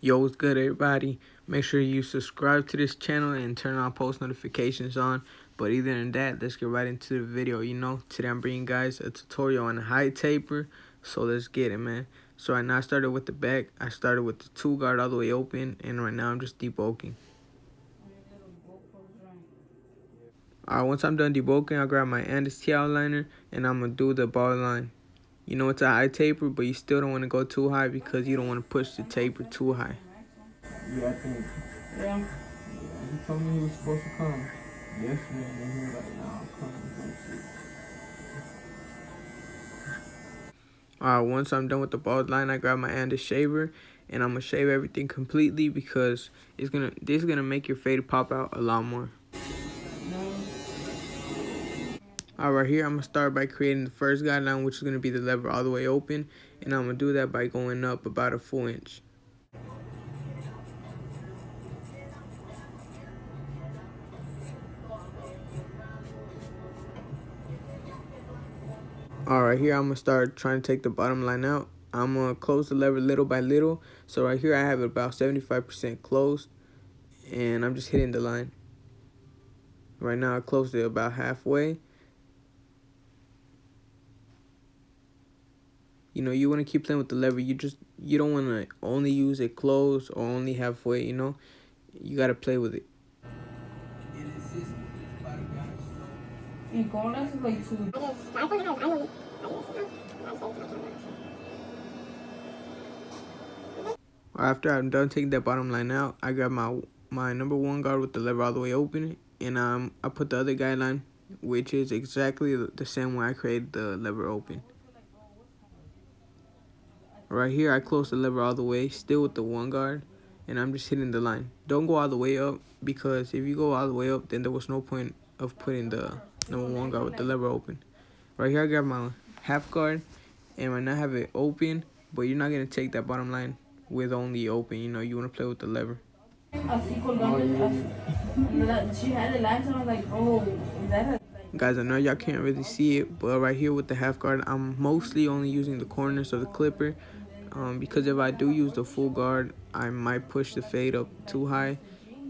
Yo, what's good, everybody? Make sure you subscribe to this channel and turn on post notifications on. But either than that, let's get right into the video. Today I'm bringing you guys a tutorial on a high taper. So let's get it, man. So right now I started with the back. I started with the 2 guard all the way open. And right now I'm just debulking. Alright, once I'm done debulking, I'll grab my Andis T outliner and I'm going to do the ball line. It's a high taper, but you still don't want to go too high because you don't want to push the taper too high. Yeah, I think. Yeah. He told me he was supposed to come yesterday, and he was like, "Nah, I'm coming." Once I'm done with the bald line, I grab my Andis shaver and I'm gonna shave everything completely because this is gonna make your fade pop out a lot more. Right here I'm gonna start by creating the first guideline, which is gonna be the lever all the way open, and I'm gonna do that by going up about a full inch. Alright, here I'm gonna start trying to take the bottom line out. I'm gonna close the lever little by little. So right here I have it about 75% closed, and I'm just hitting the line. Right now I closed it about halfway. You want to keep playing with the lever. You don't want to only use it closed or only halfway. You got to play with it. After I'm done taking that bottom line out, I grab my number 1 guard with the lever all the way open, and I put the other guideline, which is exactly the same way I created the lever open. Right here, I close the lever all the way, still with the 1 guard, and I'm just hitting the line. Don't go all the way up, because if you go all the way up, then there was no point of putting the number 1 guard with the lever open. Right here, I got my half guard, and right now I have it open, but you're not going to take that bottom line with only open. You want to play with the lever. Guys, I know y'all can't really see it, but right here with the half guard, I'm mostly only using the corners of the clipper. Because if I do use the full guard, I might push the fade up too high,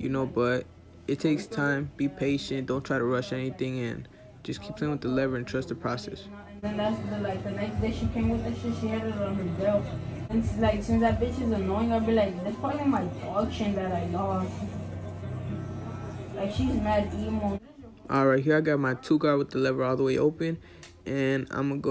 but it takes time. Be patient, don't try to rush anything, and just keep playing with the lever and trust the process. And then the next day she came with the shit, she had it on her belt. And since that bitch is annoying, I'll be like, that's probably my dog chain that I lost. Like, she's mad emo. Alright, here I got my 2 guard with the lever all the way open, and I'm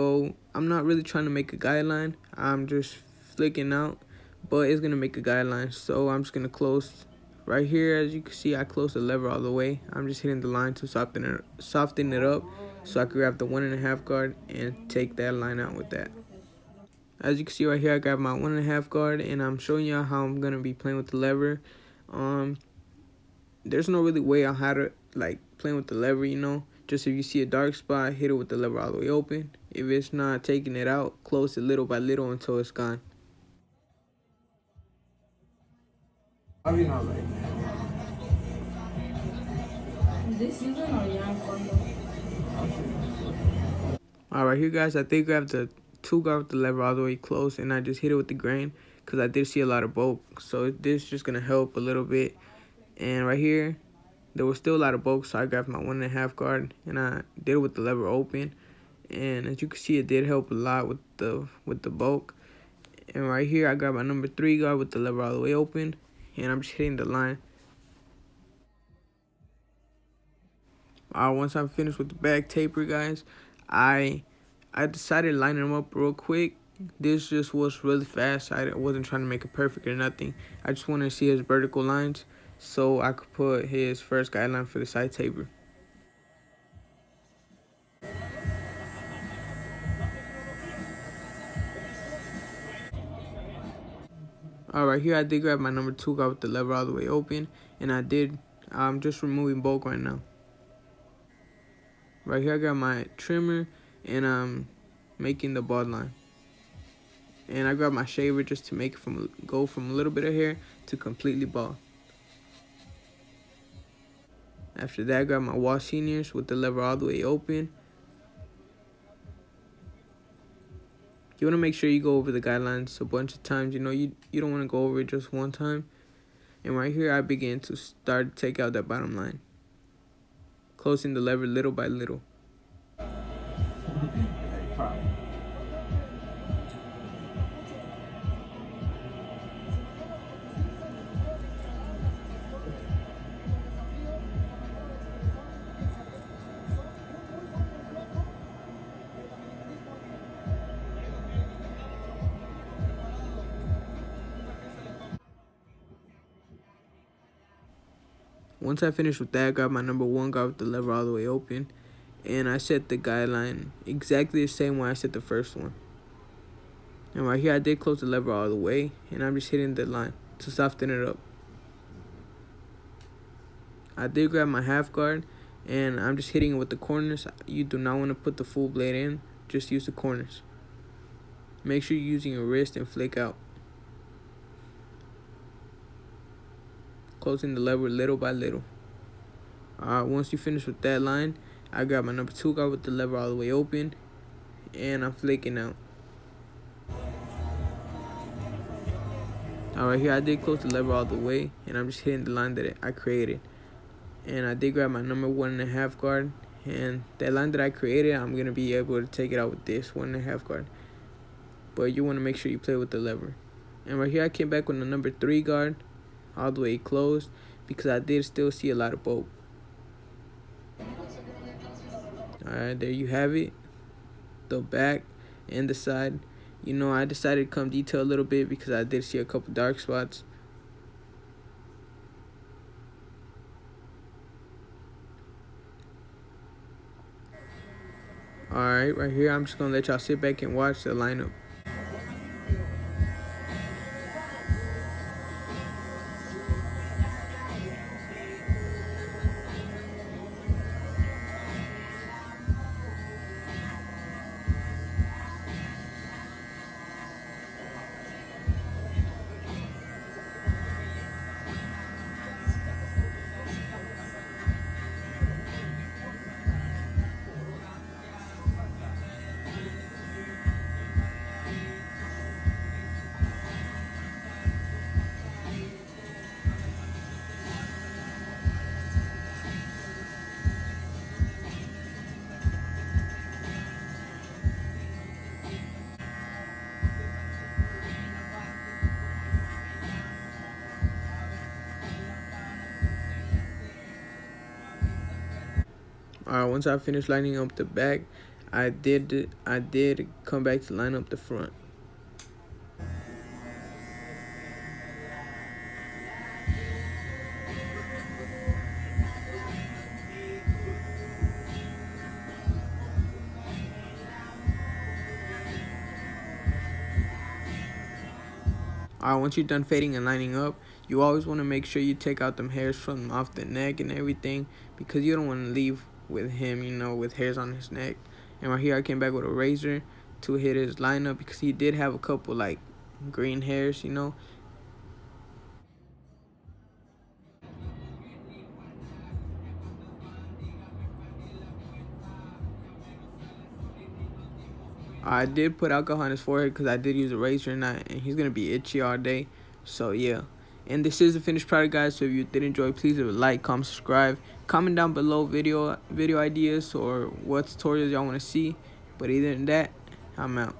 not really trying to make a guideline. I'm just flicking out, but it's gonna make a guideline. So I'm just gonna close right here. As you can see, I close the lever all the way. I'm just hitting the line to soften it up, so I can grab the 1.5 guard and take that line out with that. As you can see right here, I got my 1.5 guard, and I'm showing you how I'm gonna be playing with the lever. There's no really way on how to playing with the lever, Just if you see a dark spot, hit it with the lever all the way open. If it's not taking it out, close it little by little until it's gone. This season or young Alright, here guys, I think I have the 2 guard with the lever all the way close, and I just hit it with the grain because I did see a lot of bulk. So this is just gonna help a little bit. And right here, there was still a lot of bulk, so I grabbed my 1.5 guard and I did it with the lever open. And as you can see, it did help a lot with the bulk. And right here, I got my number 3 guard with the lever all the way open, and I'm just hitting the line. Once I'm finished with the back taper, guys, I decided to line them up real quick. This just was really fast. I wasn't trying to make it perfect or nothing. I just wanted to see his vertical lines so I could put his first guideline for the side taper. Alright, here I did grab my number 2 guard with the lever all the way open, and I'm just removing bulk right now. Right here I got my trimmer, and I'm making the bald line. And I grabbed my shaver just to make it go from a little bit of hair to completely bald. After that, I grabbed my wall seniors with the lever all the way open. You want to make sure you go over the guidelines a bunch of times. You know, you don't want to go over it just one time. And right here, I begin to start to take out that bottom line, closing the lever little by little. Once I finished with that, I got my number 1 guard with the lever all the way open, and I set the guideline exactly the same way I set the first one. And right here, I did close the lever all the way, and I'm just hitting the line to soften it up. I did grab my half guard, and I'm just hitting it with the corners. You do not want to put the full blade in, just use the corners. Make sure you're using your wrist and flick out. Closing the lever little by little. Once you finish with that line, I got my number 2 guard with the lever all the way open, and I'm flicking out. Alright, here I did close the lever all the way, and I'm just hitting the line that I created. And I did grab my number 1.5 guard, and that line that I created, I'm going to be able to take it out with this 1.5 guard. But you want to make sure you play with the lever. And right here, I came back with the number 3 guard, all the way closed, because I did still see a lot of bulk. Alright, there you have it, the back and the side. You know, I decided to come detail a little bit because I did see a couple dark spots. Alright, right here, I'm just going to let y'all sit back and watch the lineup. Once I finished lining up the back, I did come back to line up the front. Once you're done fading and lining up, you always want to make sure you take out them hairs from off the neck and everything, because you don't want to leave with him, you know, with hairs on his neck. And right here, I came back with a razor to hit his lineup because he did have a couple like green hairs, you know. I did put alcohol on his forehead because I did use a razor, and he's going to be itchy all day. So, yeah. And this is the finished product, guys. So if you did enjoy, please leave a like, comment, subscribe. Comment down below video ideas or what tutorials y'all want to see. But either than that, I'm out.